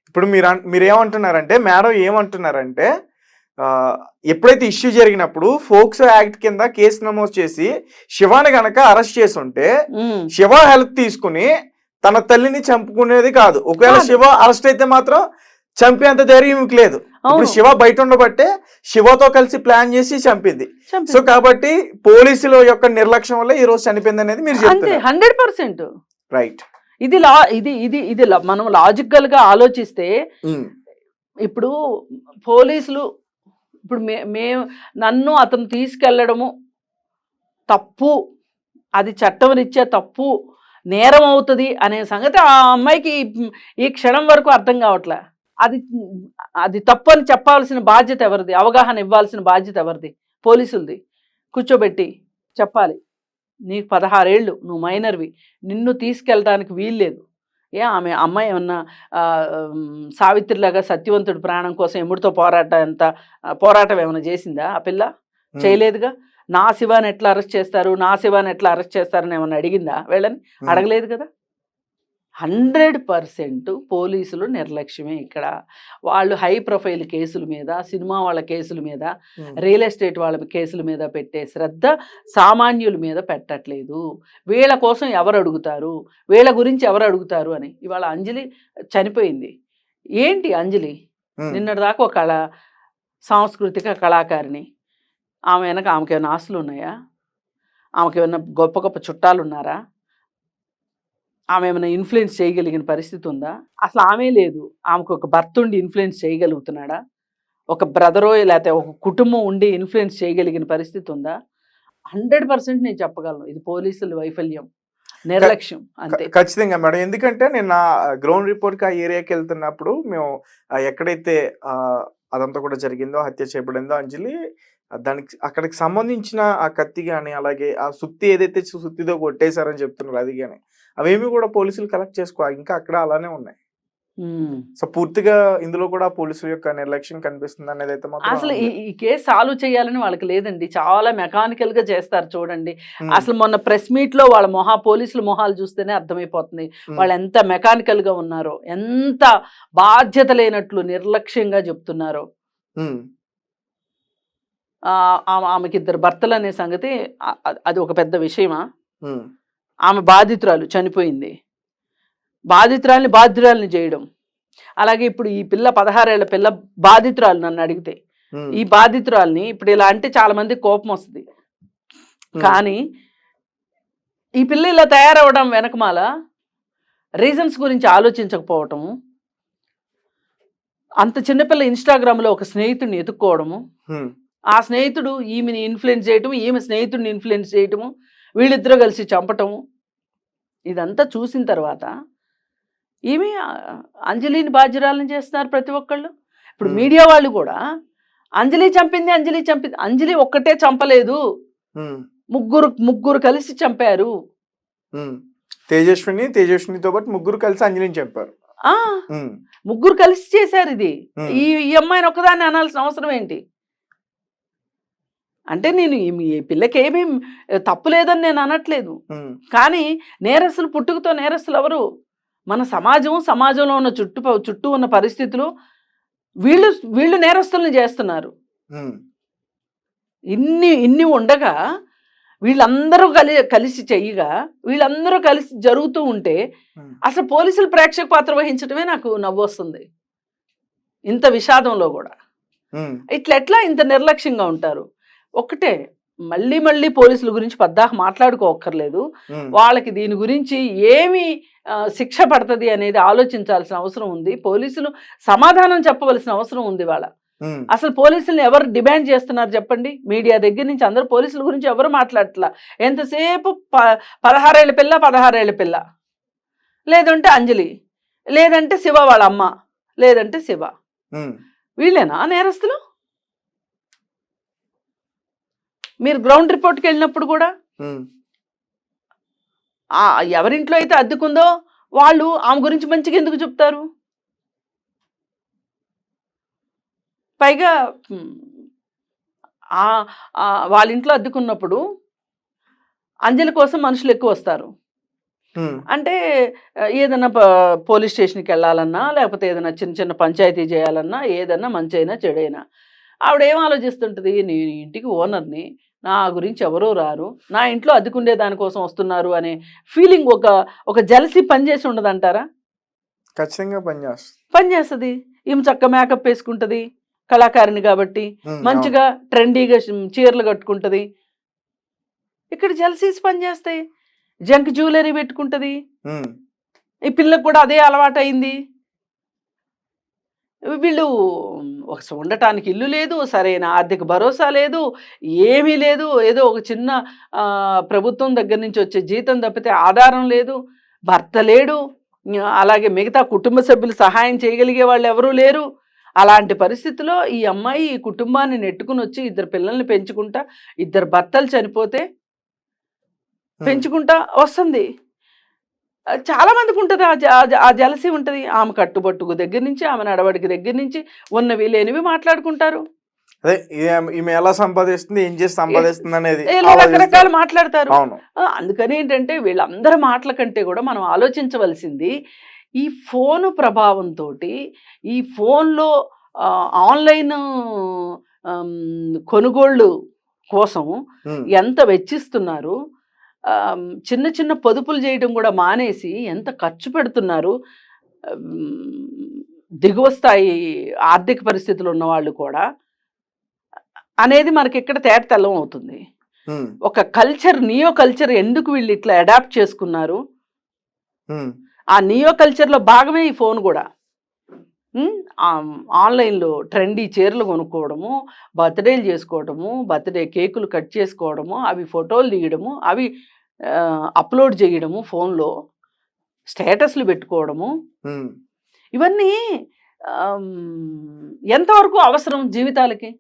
ఇప్పుడు మీరేమంటున్నారంటే మేడం ఏమంటున్నారంటే ఎప్పుడైతే ఇష్యూ జరిగినప్పుడు ఫోక్సో యాక్ట్ కింద కేసు నమోదు చేసి శివాని గనక అరెస్ట్ చేసి ఉంటే శివ హెల్ప్ తీసుకుని తన తల్లిని చంపుకునేది కాదు. ఒకవేళ శివ అరెస్ట్ అయితే మాత్రం చంపేంత ధైర్యం లేదు. ఇప్పుడు శివ బయట ఉండబట్టే శివతో కలిసి ప్లాన్ చేసి చంపింది. సో కాబట్టి పోలీసుల యొక్క నిర్లక్ష్యం వల్ల ఈ రోజు చనిపోయింది అనేది మీరు చెప్తున్నారు. 100% రైట్. ఇది ఇది మనం లాజికల్ గా ఆలోచిస్తే ఇప్పుడు పోలీసులు ఇప్పుడు నన్ను అతను తీసుకెళ్లడము తప్పు, అది చట్టం రీత్యా తప్పు, నేరం అవుతుంది అనే సంగతి ఆ అమ్మాయికి ఈ క్షణం వరకు అర్థం కావట్లే. అది తప్పు అని చెప్పాల్సిన బాధ్యత ఎవరిది? అవగాహన ఇవ్వాల్సిన బాధ్యత ఎవరిది? పోలీసులది. కూర్చోబెట్టి చెప్పాలి, నీకు 16 ఏళ్ళు, నువ్వు మైనర్వి, నిన్ను తీసుకెళ్ళడానికి వీల్లేదు. ఆమె అమ్మాయి ఏమన్నా సావిత్రిలాగా సత్యవంతుడి ప్రాణం కోసం ఎముడితో పోరాటం ఏమైనా చేసిందా? ఆ పిల్ల చేయలేదుగా. నా శివాని ఎట్లా అరెస్ట్ చేస్తారని ఏమన్నా అడిగిందా? వీళ్ళని అడగలేదు కదా. 100% పోలీసులు నిర్లక్ష్యమే ఇక్కడ. వాళ్ళు హై ప్రొఫైల్ కేసుల మీద, సినిమా వాళ్ళ కేసుల మీద, రియల్ ఎస్టేట్ వాళ్ళ కేసుల మీద పెట్టే శ్రద్ధ సామాన్యుల మీద పెట్టట్లేదు. వీళ్ళ కోసం ఎవరు అడుగుతారు, వీళ్ళ గురించి ఎవరు అడుగుతారు అని. ఇవాళ అంజలి చనిపోయింది. ఏంటి అంజలి? నిన్నటిదాకా ఒక సాంస్కృతిక కళాకారిణి. ఆమెకి ఏమైనా ఆస్తులు ఉన్నాయా? ఆమెకి ఏమైనా గొప్ప గొప్ప చుట్టాలు ఉన్నారా? ఆమె ఏమైనా ఇన్ఫ్లుయెన్స్ చేయగలిగిన పరిస్థితి ఉందా? అసలు ఆమె లేదు. ఆమెకు ఒక భర్త ఉండి ఇన్ఫ్లుయెన్స్ చేయగలుగుతున్నాడా? ఒక బ్రదరో లేకపోతే ఒక కుటుంబం ఉండి ఇన్ఫ్లుయెన్స్ చేయగలిగిన పరిస్థితి ఉందా? 100% నేను చెప్పగలను, ఇది పోలీసుల వైఫల్యం, నిర్లక్ష్యం అంతే. ఖచ్చితంగా మేడం. ఎందుకంటే నేను నా గ్రౌండ్ రిపోర్ట్కి ఆ ఏరియాకి వెళ్తున్నప్పుడు మేము ఎక్కడైతే అదంతా కూడా జరిగిందో, హత్య చేయబడిందో అంజలి, దానికి అక్కడికి సంబంధించిన ఆ కత్తి కానీ, అలాగే ఆ సుత్తి ఏదైతే సుత్తితో కొట్టేశారని చెప్తున్నారు అది కానీ, అవేమి కూడా పోలీసులు కలెక్ట్ ఇంకా అక్కడ అలానే ఉన్నాయి. సో పూర్తిగా ఇందులో కూడా పోలీసుల యొక్క నిర్లక్ష్యం కనిపిస్తుంది అనేది అయితే అసలు ఈ కేసు సాల్వ్ చేయాలని వాళ్ళకి లేదండి. చాలా మెకానికల్ గా చేస్తారు చూడండి. అసలు మొన్న ప్రెస్ మీట్ లో వాళ్ళ పోలీసుల మొహాలు చూస్తేనే అర్థమైపోతుంది వాళ్ళు ఎంత మెకానికల్ గా ఉన్నారో, ఎంత బాధ్యత లేనట్లు నిర్లక్ష్యంగా చెప్తున్నారో. ఆమెకి 2 భర్తలు అనే సంగతి అది ఒక పెద్ద విషయమా? ఆమె బాధితురాలు చనిపోయింది, బాధితురాల్ని చేయడం. అలాగే ఇప్పుడు ఈ పిల్ల 16 ఏళ్ల పిల్ల బాధితురాలు. నన్ను అడిగితే ఈ బాధితురాల్ని ఇప్పుడు ఇలా అంటే చాలా మంది కోపం వస్తుంది. కానీ ఈ పిల్ల ఇలా తయారవడం వెనకమాల రీజన్స్ గురించి ఆలోచించకపోవటము, అంత చిన్నపిల్ల ఇన్స్టాగ్రామ్లో ఒక స్నేహితుడిని ఎత్తుక్కోవడము, ఆ స్నేహితుడు ఈమెని ఇన్ఫ్లుయెన్స్ చేయటము, ఈమె స్నేహితుడిని ఇన్ఫ్లుయెన్స్ చేయటము, వీళ్ళిద్దరూ కలిసి చంపటము, ఇదంతా చూసిన తర్వాత ఈమె అంజలిని బాధ్యురాలను చేస్తున్నారు ప్రతి ఒక్కళ్ళు. ఇప్పుడు మీడియా వాళ్ళు కూడా అంజలి చంపింది, అంజలి ఒక్కటే చంపలేదు, ముగ్గురు కలిసి చంపారు. తేజస్వినితో పాటు ముగ్గురు కలిసి అంజలిని చంపారు. ముగ్గురు కలిసి చేశారు ఇది. ఈ అమ్మాయిని ఒక్కదాన్ని అనాల్సిన అవసరం ఏంటి? అంటే నేను ఈ పిల్లకి ఏమీ తప్పు లేదని నేను అనట్లేదు. కానీ నేరస్తులు పుట్టుకతో నేరస్తులు ఎవరు? మన సమాజంలో ఉన్న చుట్టూ ఉన్న పరిస్థితులు వీళ్ళు నేరస్తుల్ని చేస్తున్నారు. ఇన్ని ఉండగా వీళ్ళందరూ కలిసి చెయ్యగా, వీళ్ళందరూ కలిసి జరుగుతూ ఉంటే అసలు పోలీసులు ప్రేక్షక పాత్ర వహించడమే నాకు నవ్వు వస్తుంది. ఇంత విషాదంలో కూడా ఎట్లా ఇంత నిర్లక్ష్యంగా ఉంటారు? ఒకటే, మళ్ళీ పోలీసుల గురించి పద్దాక మాట్లాడుకోక్కర్లేదు. వాళ్ళకి దీని గురించి ఏమి శిక్ష పడుతుంది అనేది ఆలోచించాల్సిన అవసరం ఉంది. పోలీసులు సమాధానం చెప్పవలసిన అవసరం ఉంది. అసలు పోలీసులను ఎవరు డిమాండ్ చేస్తున్నారు చెప్పండి? మీడియా దగ్గర నుంచి అందరూ పోలీసుల గురించి ఎవరు మాట్లాడట్లా. ఎంతసేపు 16 ఏళ్ల పిల్ల, లేదంటే అంజలి, లేదంటే శివ వాళ్ళ అమ్మ, లేదంటే శివ, వీళ్ళేనా నేరస్తులు? మీరు గ్రౌండ్ రిపోర్ట్కి వెళ్ళినప్పుడు కూడా ఎవరింట్లో అయితే అద్దెకుందో వాళ్ళు ఆమె గురించి మంచిగా ఎందుకు చెప్తారు? పైగా వాళ్ళ ఇంట్లో అద్దెకున్నప్పుడు అంజలి కోసం మనుషులు ఎక్కువ వస్తారు. అంటే ఏదన్నా పోలీస్ స్టేషన్కి వెళ్ళాలన్నా, లేకపోతే ఏదైనా చిన్న చిన్న పంచాయతీ చేయాలన్నా, ఏదన్నా మంచైనా చెడైనా ఆవిడ ఏం ఆలోచిస్తుంటుంది, నేను ఇంటికి ఓనర్ని, నా గురించి ఎవరూ రారు, నా ఇంట్లో అద్దెకుండే దానికోసం వస్తున్నారు అనే ఫీలింగ్, ఒక జలసీ పనిచేసి ఉండదంటారా? ఖచ్చితంగా పనిచేస్తుంది. ఈమె చక్క మేకప్ వేసుకుంటుంది, కళాకారిణి కాబట్టి మంచిగా ట్రెండీగా చీరలు కట్టుకుంటుంది. ఇక్కడ జలసీస్ పనిచేస్తాయి. జంక్ జ్యువెలరీ పెట్టుకుంటుంది. ఈ పిల్లకు కూడా అదే అలవాటు అయింది. వీళ్ళు ఉండటానికి ఇల్లు లేదు, సరైన ఆర్థిక భరోసా లేదు, ఏమీ లేదు. ఏదో ఒక చిన్న ప్రభుత్వం దగ్గర నుంచి వచ్చే జీతం తప్పితే ఆధారం లేదు, భర్త లేడు, అలాగే మిగతా కుటుంబ సభ్యులు సహాయం చేయగలిగే వాళ్ళు ఎవరూ లేరు. అలాంటి పరిస్థితిలో ఈ అమ్మాయి ఈ కుటుంబాన్ని నెట్టుకుని వచ్చి 2 పిల్లల్ని పెంచుకుంటా, 2 భర్తలు చనిపోతే పెంచుకుంటా వస్తుంది. చాలా మందికి ఉంటుంది ఆ జలసీ ఉంటుంది. ఆమె కట్టుబట్టుకు దగ్గర నుంచి, ఆమె నడవడికి దగ్గర నుంచి ఉన్నవి లేనివి మాట్లాడుకుంటారు. అదే ఈమె ఎలా సంపాదిస్తుంది, ఏం చేసి సంపాదిస్తుంది అనేది రకరకాలు మాట్లాడతారు. అందుకని ఏంటంటే వీళ్ళందరి మాటల కంటే కూడా మనం ఆలోచించవలసింది, ఈ ఫోను ప్రభావంతో, ఈ ఫోన్లో ఆన్లైన్ కొనుగోళ్ళు కోసం ఎంత వెచ్చిస్తున్నారు, చిన్న చిన్న పొదుపులు చేయడం కూడా మానేసి ఎంత ఖర్చు పెడుతున్నారు. దిగువ స్థాయి ఆర్థిక పరిస్థితులు ఉన్న వాళ్ళు కూడా అనేది మనకి ఇక్కడ తేటతెల్లం అవుతుంది. ఒక కల్చర్, నియో కల్చర్ ఎందుకు వీళ్ళు ఇట్లా అడాప్ట్ చేసుకున్నారు, ఆ నియో కల్చర్లో భాగమే ఈ ఫోన్ కూడా. ఆన్లైన్లో ట్రెండీ చీరలు కొనుక్కోవడము, బర్త్డేలు చేసుకోవడము, బర్త్డే కేకులు కట్ చేసుకోవడము, అవి ఫోటోలు దిగడము, అవి అప్లోడ్ చేయడము, ఫోన్లో స్టేటస్లు పెట్టుకోవడము, ఇవన్నీ ఎంతవరకు అవసరం జీవితాలకి?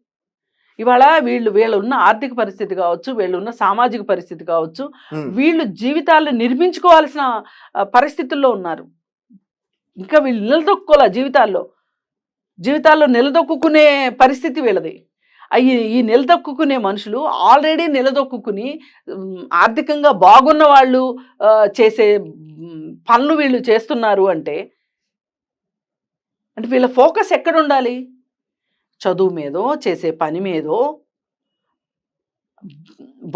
ఇవాళ వీళ్ళున్న ఆర్థిక పరిస్థితి కావచ్చు, వీళ్ళున్న సామాజిక పరిస్థితి కావచ్చు, వీళ్ళు జీవితాలను నిర్మించుకోవాల్సిన పరిస్థితుల్లో ఉన్నారు. ఇంకా వీళ్ళు నిలదొక్కుకోలే, జీవితాల్లో నిలదొక్కునే పరిస్థితి వీళ్ళది. ఈ నిలదొక్కునే మనుషులు ఆల్రెడీ నిలదొక్కుని ఆర్థికంగా బాగున్న వాళ్ళు చేసే పనులు వీళ్ళు చేస్తున్నారు అంటే వీళ్ళ ఫోకస్ ఎక్కడ ఉండాలి? చదువు మీదో, చేసే పని మీదో,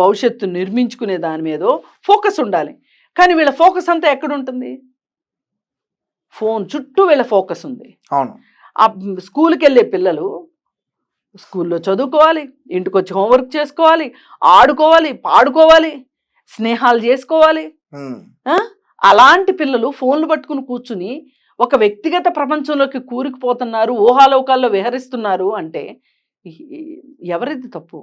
భవిష్యత్తు నిర్మించుకునే దాని మీదో ఫోకస్ ఉండాలి. కానీ వీళ్ళ ఫోకస్ అంతా ఎక్కడ ఉంటుంది? ఫోన్ చుట్టూ వీళ్ళ ఫోకస్ ఉంది. అవును. ఆ స్కూల్కి వెళ్ళే పిల్లలు స్కూల్లో చదువుకోవాలి, ఇంటికి వచ్చి హోంవర్క్ చేసుకోవాలి, ఆడుకోవాలి, పాడుకోవాలి, స్నేహాలు చేసుకోవాలి. అలాంటి పిల్లలు ఫోన్లు పట్టుకుని కూర్చుని ఒక వ్యక్తిగత ప్రపంచంలోకి కూరుకుపోతున్నారు, ఊహాలోకాల్లో విహరిస్తున్నారు అంటే ఎవరిది తప్పు?